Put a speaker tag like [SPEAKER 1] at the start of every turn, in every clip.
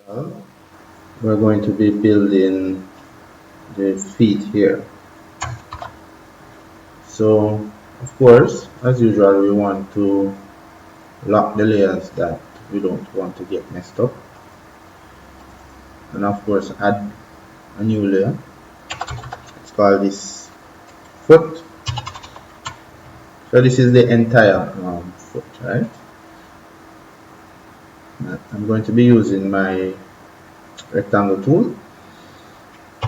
[SPEAKER 1] Well, we're going to be building the feet here. So, of course, as usual, we want to lock the layers that we don't want to get messed up. And of course, add a new layer. Let's call this foot. So this is the entire foot, right? I'm going to be using my rectangle tool,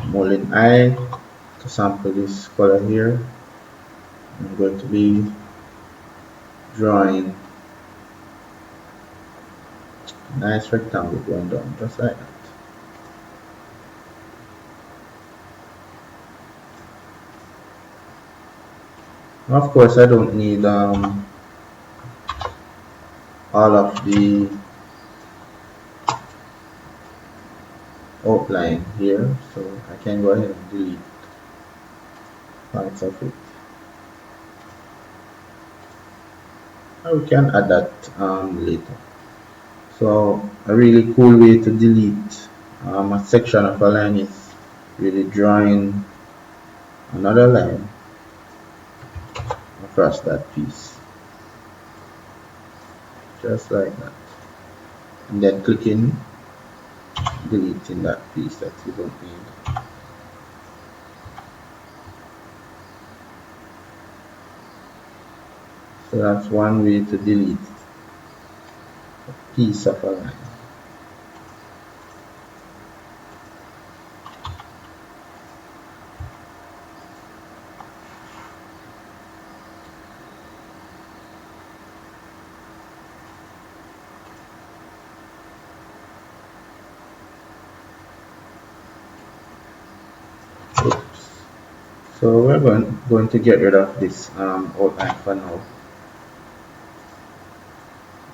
[SPEAKER 1] molding eye to sample this color here. I'm going to be drawing a nice rectangle going down just like that. Of course, I don't need all of the outline here, so I can go ahead and delete parts of it. Or we can add that later. So a really cool way to delete a section of a line is really drawing another line across that piece, just like that, and then clicking, deleting that piece that you don't need. So that's one way to delete a piece of a line. Oops. So we're going to get rid of this outline for now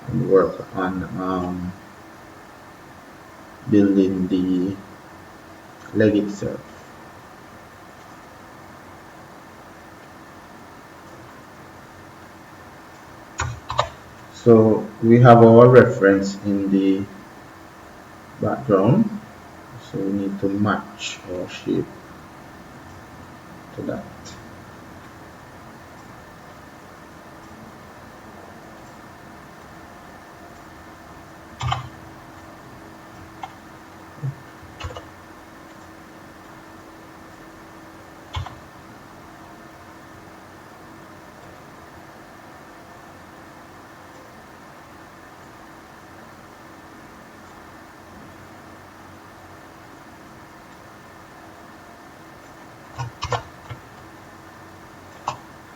[SPEAKER 1] and work on building the leg itself. So we have our reference in the background, so we need to match our shape to that.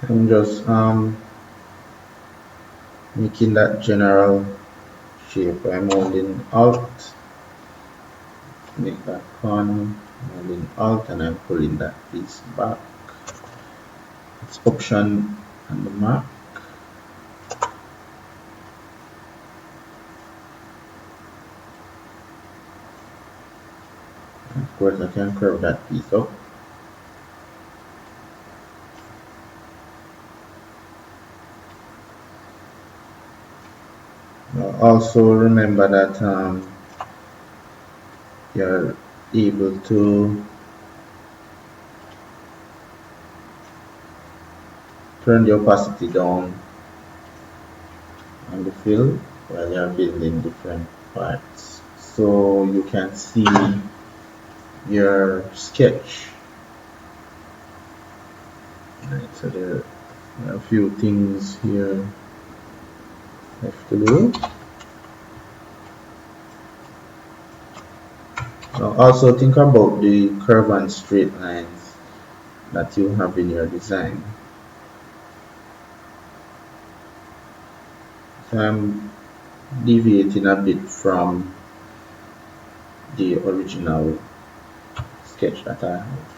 [SPEAKER 1] I'm just making that general shape. I'm holding Alt, make that corner, holding Alt, and I'm pulling that piece back. It's Option and the mark. And of course, I can curve that piece up. Also remember that you're able to turn the opacity down on the fill while you're building different parts, so you can see your sketch. Right, so there are a few things here left to do. Now also think about the curve and straight lines that you have in your design. So I'm deviating a bit from the original sketch that I have.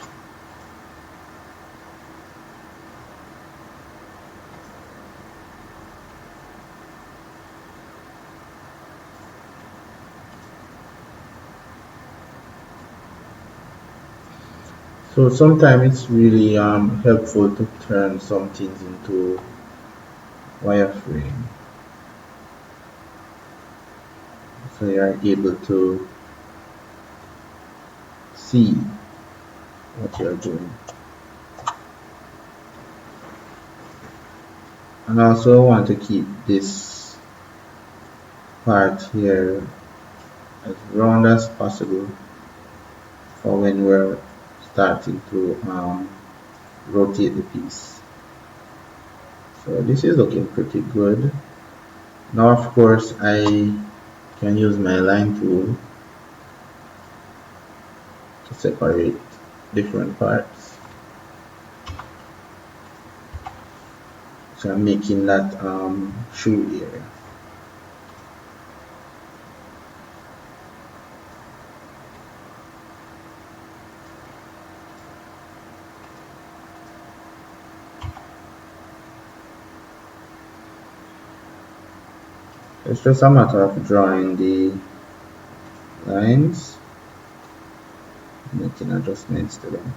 [SPEAKER 1] So sometimes it's really helpful to turn some things into wireframe, so you are able to see what you're doing. And also I want to keep this part here as round as possible for when we're starting to rotate the piece. So this is looking pretty good. Now of course I can use my line tool to separate different parts. So I'm making that shoe area. It's just a matter of drawing the lines, making adjustments to them.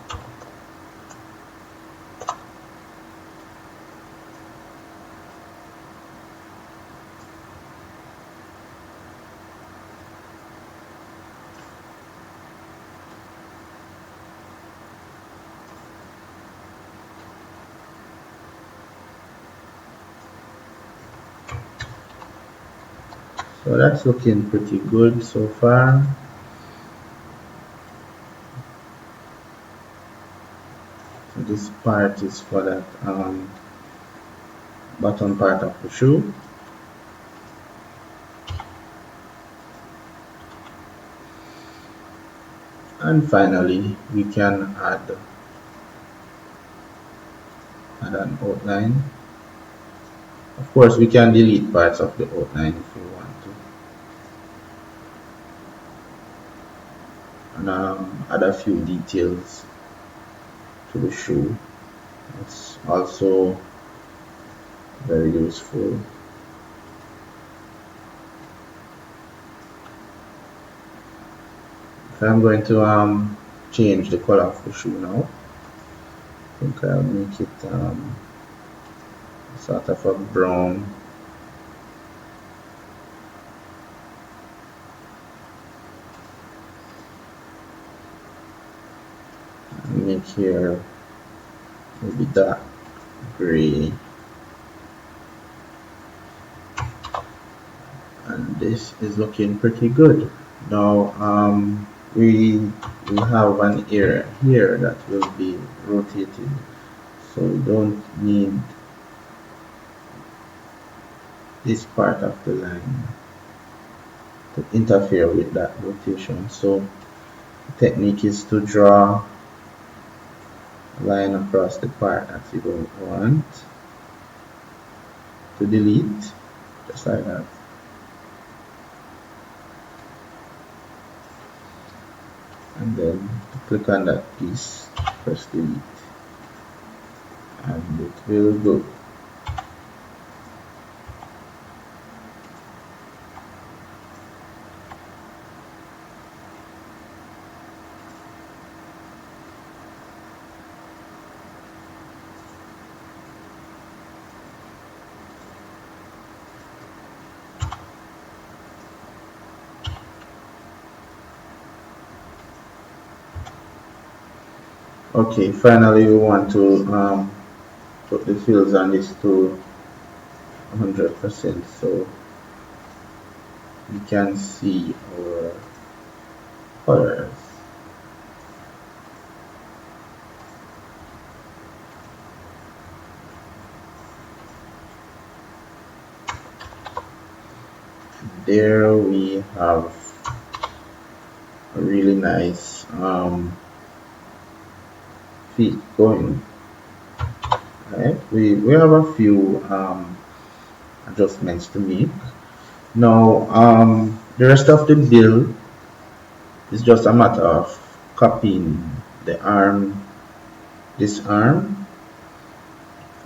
[SPEAKER 1] So that's looking pretty good so far. So this part is for that bottom part of the shoe. And finally we can add an outline. Of course we can delete parts of the outline if you want to. And add a few details to the shoe. It's also very useful. If I'm going to change the color of the shoe now, I think I'll make it sort of a brown. Make here maybe dark gray, and this is looking pretty good. Now we have an area here that will be rotated, so we don't need this part of the line to interfere with that rotation. So the technique is to draw a line across the part that you don't want to delete, just like that. And then click on that piece, press delete, and it will go. Okay, finally we want to put the fills on this to 100% so we can see our colors. There we have a really nice feet going. Right, we have a few adjustments to make. Now the rest of the build is just a matter of copying the arm, this arm,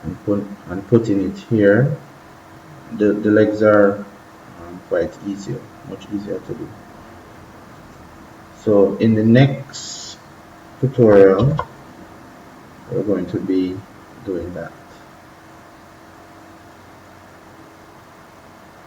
[SPEAKER 1] and putting it here. The legs are quite easier, much easier to do. So in the next tutorial we're going to be doing that.